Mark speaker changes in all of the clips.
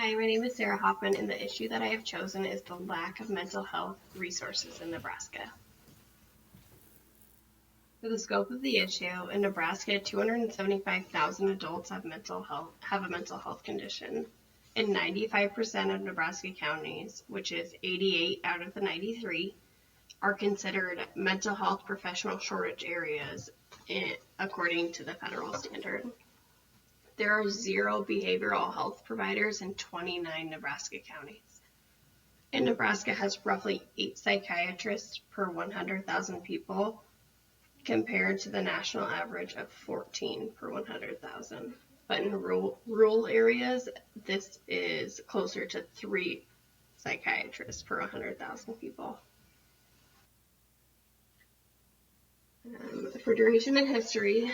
Speaker 1: Hi, my name is Sarah Hoffman, and the issue that I have chosen is the lack of mental health resources in Nebraska. For the scope of the issue, in Nebraska, 275,000 adults have a mental health condition. In 95% of Nebraska counties, which is 88 out of the 93, are considered mental health professional shortage areas according to the federal standard. There are 0 behavioral health providers in 29 Nebraska counties. And Nebraska has roughly 8 psychiatrists per 100,000 people, compared to the national average of 14 per 100,000. But in rural areas, this is closer to 3 psychiatrists per 100,000 people. For duration and history,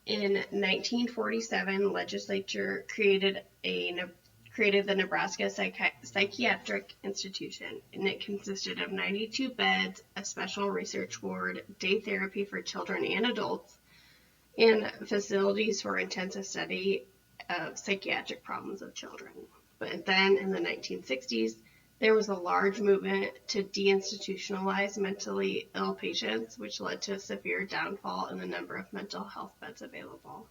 Speaker 1: in 1947, legislature created the Nebraska Psychiatric Institution, and it consisted of 92 beds, a special research ward, day therapy for children and adults, and facilities for intensive study of psychiatric problems of children. But then in the 1960s, there was a large movement to deinstitutionalize mentally ill patients, which led to a severe downfall in the number of mental health beds available.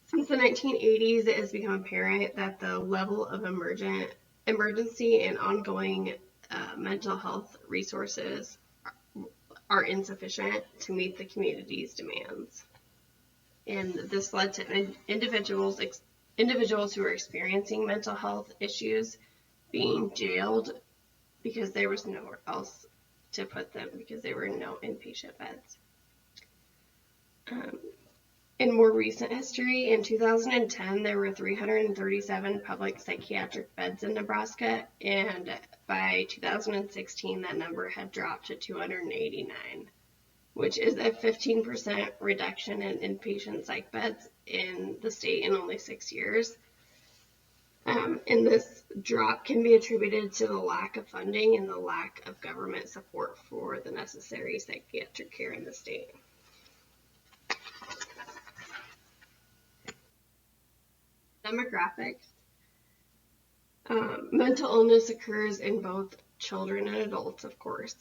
Speaker 1: Since the 1980s, it has become apparent that the level of emergency and ongoing mental health resources are insufficient to meet the community's demands. And this led to individuals who are experiencing mental health issues being jailed because there was nowhere else to put them, because there were no inpatient beds. In more recent history, in 2010, there were 337 public psychiatric beds in Nebraska, and by 2016, that number had dropped to 289, which is a 15% reduction in inpatient psych beds in the state in only 6 years. And this drop can be attributed to the lack of funding and the lack of government support for the necessary psychiatric care in the state. Demographics. Mental illness occurs in both children and adults, of course.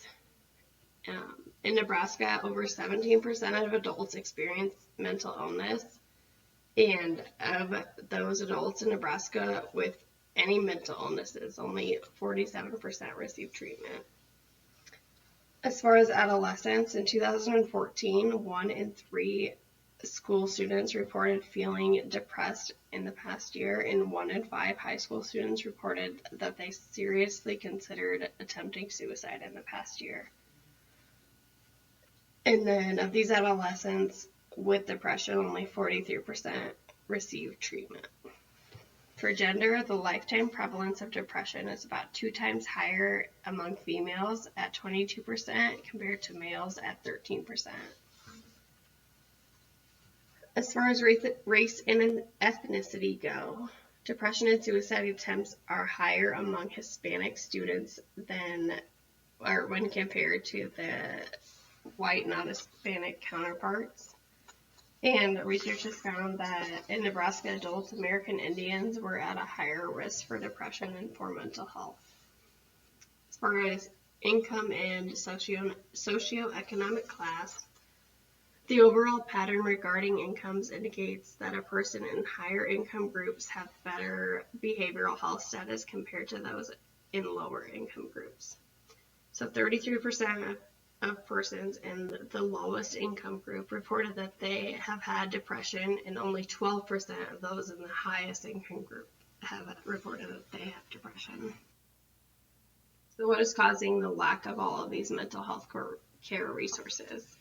Speaker 1: In Nebraska, over 17% of adults experience mental illness, and of those adults in Nebraska with any mental illnesses, only 47% receive treatment. As far as adolescents, in 2014, 1 in 3 school students reported feeling depressed in the past year, and 1 in 5 high school students reported that they seriously considered attempting suicide in the past year. And then of these adolescents with depression, only 43% received treatment. For gender, the lifetime prevalence of depression is about 2 times higher among females at 22% compared to males at 13%. As far as race and ethnicity go, depression and suicide attempts are higher among Hispanic students when compared to the white non-Hispanic counterparts. And research has found that in Nebraska, adult American Indians were at a higher risk for depression and for mental health. As far as income and socioeconomic class, the overall pattern regarding incomes indicates that a person in higher income groups have better behavioral health status compared to those in lower income groups. So 33% of persons in the lowest income group reported that they have had depression, and only 12% of those in the highest income group have reported that they have depression. So what is causing the lack of all of these mental health care resources?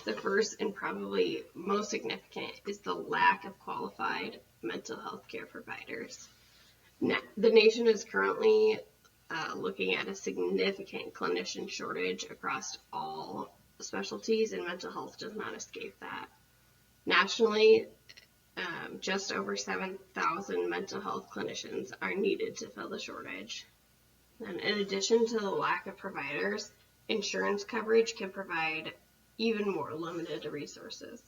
Speaker 1: The first and probably most significant is the lack of qualified mental health care providers. Now, the nation is currently looking at a significant clinician shortage across all specialties, and mental health does not escape that. Nationally, just over 7,000 mental health clinicians are needed to fill the shortage. And in addition to the lack of providers, insurance coverage can provide even more limited resources.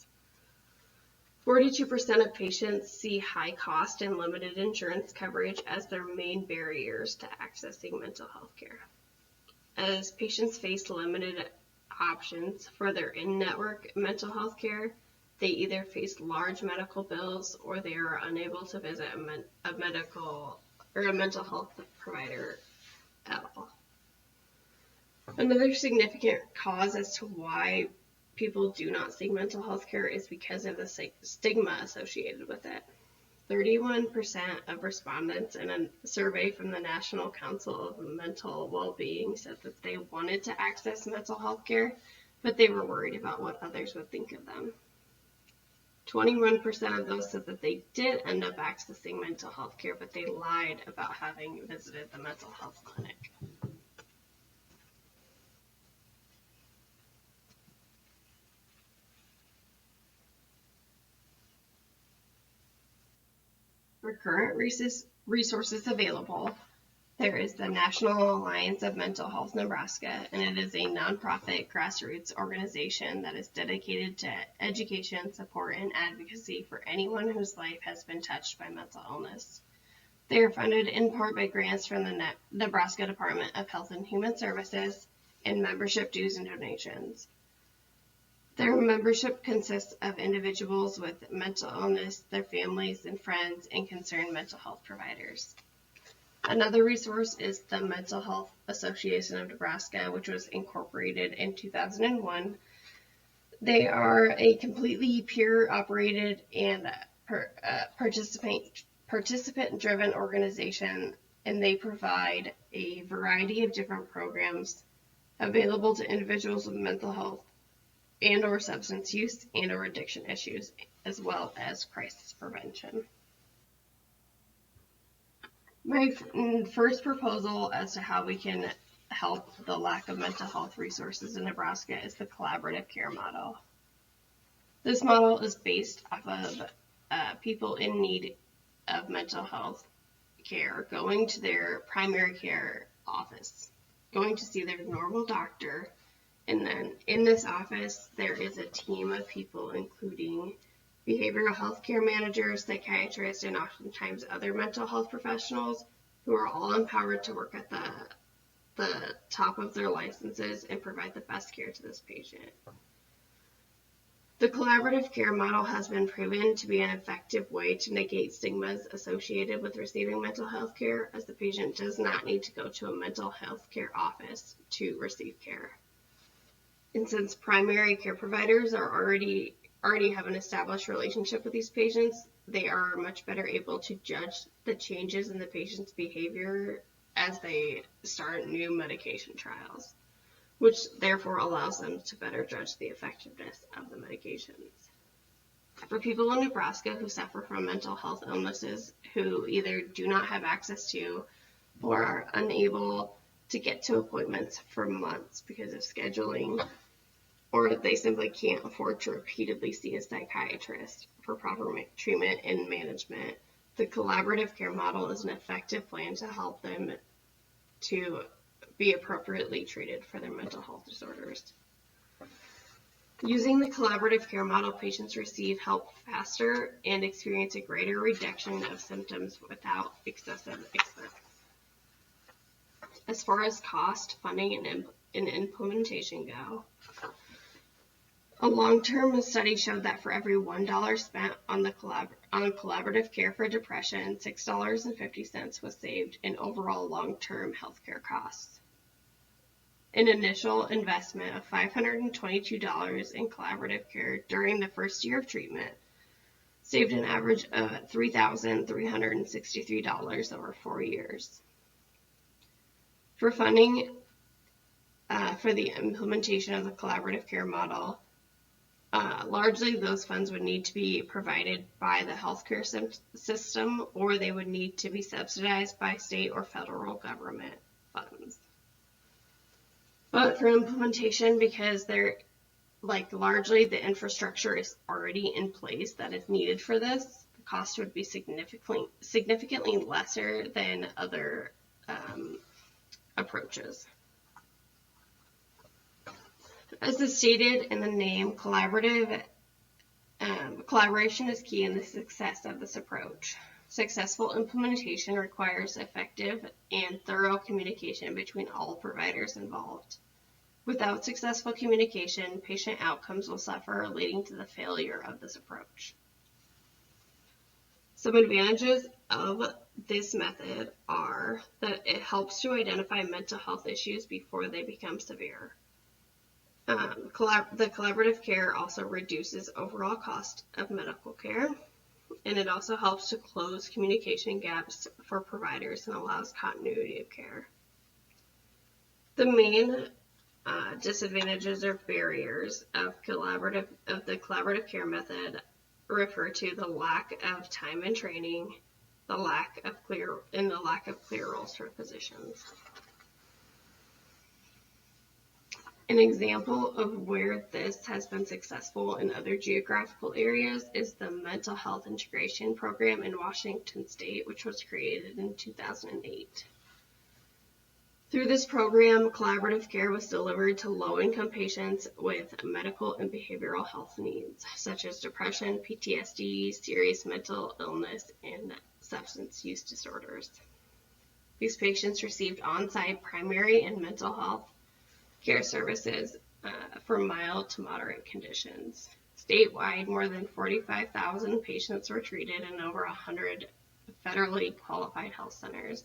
Speaker 1: 42% of patients see high cost and limited insurance coverage as their main barriers to accessing mental health care. As patients face limited options for their in-network mental health care, they either face large medical bills or they are unable to visit a mental health provider at all. Another significant cause as to why people do not seek mental health care is because of the stigma associated with it. 31% of respondents in a survey from the National Council of Mental Well-Being said that they wanted to access mental health care, but they were worried about what others would think of them. 21% of those said that they did end up accessing mental health care, but they lied about having visited the mental health clinic. For current resources available, there is the National Alliance of Mental Health Nebraska, and it is a nonprofit grassroots organization that is dedicated to education, support, and advocacy for anyone whose life has been touched by mental illness. They are funded in part by grants from the Nebraska Department of Health and Human Services and membership dues and donations. Their membership consists of individuals with mental illness, their families and friends, and concerned mental health providers. Another resource is the Mental Health Association of Nebraska, which was incorporated in 2001. They are a completely peer-operated and participant-driven organization, and they provide a variety of different programs available to individuals with mental health and or substance use and or addiction issues, as well as crisis prevention. My first proposal as to how we can help the lack of mental health resources in Nebraska is the collaborative care model. This model is based off of people in need of mental health care going to their primary care office, going to see their normal doctor, and then in this office there is a team of people including behavioral health care managers, psychiatrists, and oftentimes other mental health professionals who are all empowered to work at the top of their licenses and provide the best care to this patient. The collaborative care model has been proven to be an effective way to negate stigmas associated with receiving mental health care, as the patient does not need to go to a mental health care office to receive care. And since primary care providers are already have an established relationship with these patients, they are much better able to judge the changes in the patient's behavior as they start new medication trials, which therefore allows them to better judge the effectiveness of the medications. For people in Nebraska who suffer from mental health illnesses who either do not have access to or are unable to get to appointments for months because of scheduling, or they simply can't afford to repeatedly see a psychiatrist for proper treatment and management, the collaborative care model is an effective plan to help them to be appropriately treated for their mental health disorders. Using the collaborative care model, patients receive help faster and experience a greater reduction of symptoms without excessive expense. As far as cost, funding, and implementation go, a long-term study showed that for every $1 spent on collaborative care for depression, $6.50 was saved in overall long-term healthcare costs. An initial investment of $522 in collaborative care during the first year of treatment saved an average of $3,363 over 4 years. For funding for the implementation of the collaborative care model, largely those funds would need to be provided by the healthcare system, or they would need to be subsidized by state or federal government funds. But for implementation, because largely the infrastructure is already in place that is needed for this, the cost would be significantly lesser than other approaches. As is stated in the name, collaborative Collaboration is key in the success of this approach. Successful implementation requires effective and thorough communication between all providers involved. Without successful communication, patient outcomes will suffer, leading to the failure of this approach. Some advantages of this method are that it helps to identify mental health issues before they become severe. The collaborative care also reduces overall cost of medical care, and it also helps to close communication gaps for providers and allows continuity of care. The main disadvantages or barriers of the collaborative care method refer to the lack of time and training, the lack of clear roles for physicians. An example of where this has been successful in other geographical areas is the Mental Health Integration Program in Washington State, which was created in 2008. Through this program, collaborative care was delivered to low-income patients with medical and behavioral health needs, such as depression, PTSD, serious mental illness, and substance use disorders. These patients received on-site primary and mental health care services for mild to moderate conditions. Statewide, more than 45,000 patients were treated in over 100 federally qualified health centers.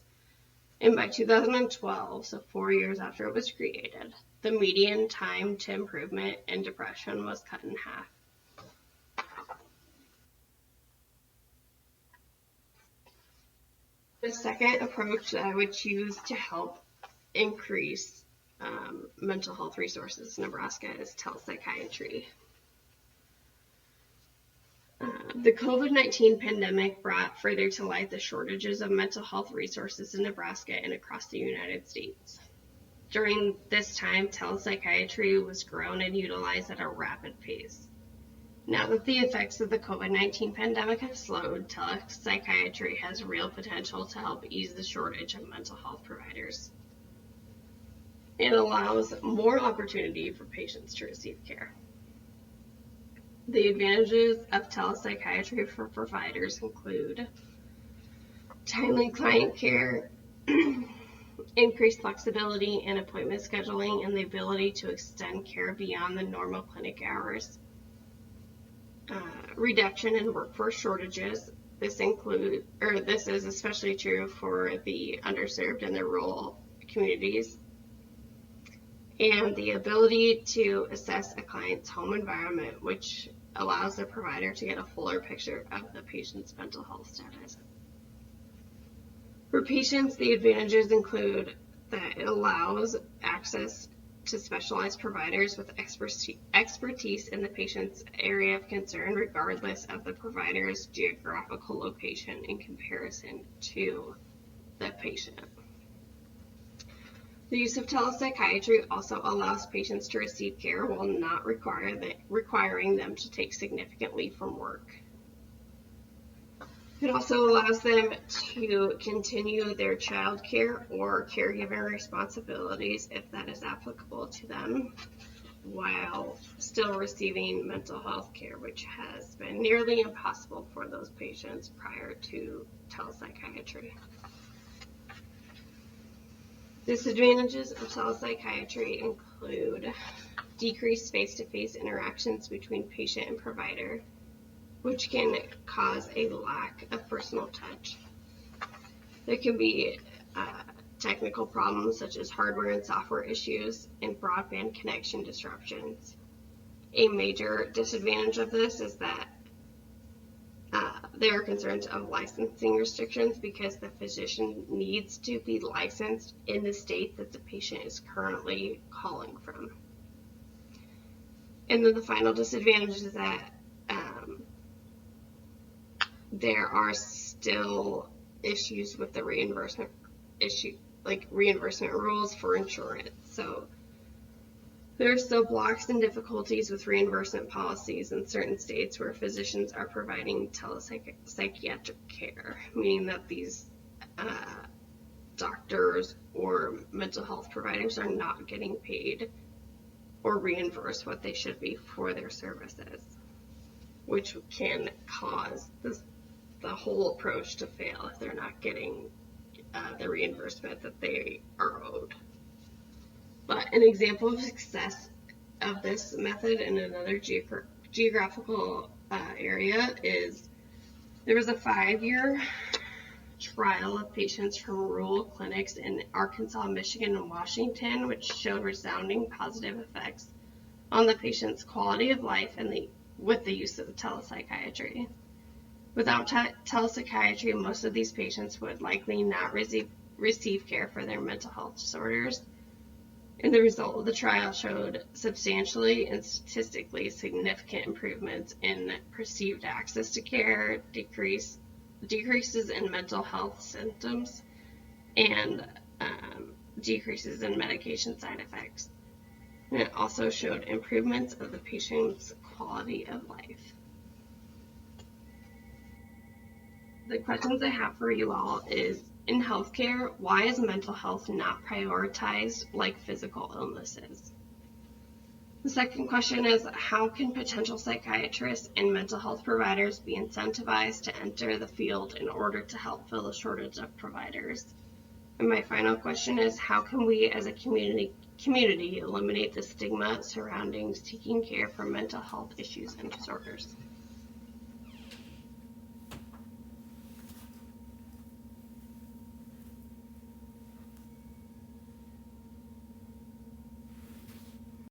Speaker 1: And by 2012, so 4 years after it was created, the median time to improvement in depression was cut in half. The second approach that I would choose to help increase mental health resources in Nebraska is telepsychiatry. The COVID-19 pandemic brought further to light the shortages of mental health resources in Nebraska and across the United States. During this time, telepsychiatry was grown and utilized at a rapid pace. Now that the effects of the COVID-19 pandemic have slowed, telepsychiatry has real potential to help ease the shortage of mental health providers. It allows more opportunity for patients to receive care. The advantages of telepsychiatry for providers include timely client care, increased flexibility in appointment scheduling, and the ability to extend care beyond the normal clinic hours. Reduction in workforce shortages. This is especially true for the underserved and the rural communities. And the ability to assess a client's home environment, which allows the provider to get a fuller picture of the patient's mental health status. For patients, the advantages include that it allows access to specialized providers with expertise in the patient's area of concern, regardless of the provider's geographical location in comparison to the patient. The use of telepsychiatry also allows patients to receive care while not requiring them to take significant leave from work. It also allows them to continue their child care or caregiving responsibilities if that is applicable to them, while still receiving mental health care, which has been nearly impossible for those patients prior to telepsychiatry. Disadvantages of telepsychiatry include decreased face-to-face interactions between patient and provider, which can cause a lack of personal touch. There can be technical problems such as hardware and software issues and broadband connection disruptions. A major disadvantage of this is that there are concerns of licensing restrictions because the physician needs to be licensed in the state that the patient is currently calling from. And then the final disadvantage is that there are still issues with the reimbursement rules for insurance. So there are still blocks and difficulties with reimbursement policies in certain states where physicians are providing telepsychiatric care, meaning that these doctors or mental health providers are not getting paid or reimbursed what they should be for their services. which can cause the whole approach to fail if they're not getting the reimbursement that they are owed. But an example of success of this method in another geographical area is there was a 5-year trial of patients from rural clinics in Arkansas, Michigan, and Washington, which showed resounding positive effects on the patient's quality of life with the use of telepsychiatry. Without telepsychiatry, most of these patients would likely not receive care for their mental health disorders. And the result of the trial showed substantially and statistically significant improvements in perceived access to care, decreases in mental health symptoms, and decreases in medication side effects. And it also showed improvements of the patient's quality of life. The questions I have for you all is, in healthcare, why is mental health not prioritized like physical illnesses? The second question is, how can potential psychiatrists and mental health providers be incentivized to enter the field in order to help fill the shortage of providers? And my final question is, how can we as a community eliminate the stigma surrounding seeking care for mental health issues and disorders?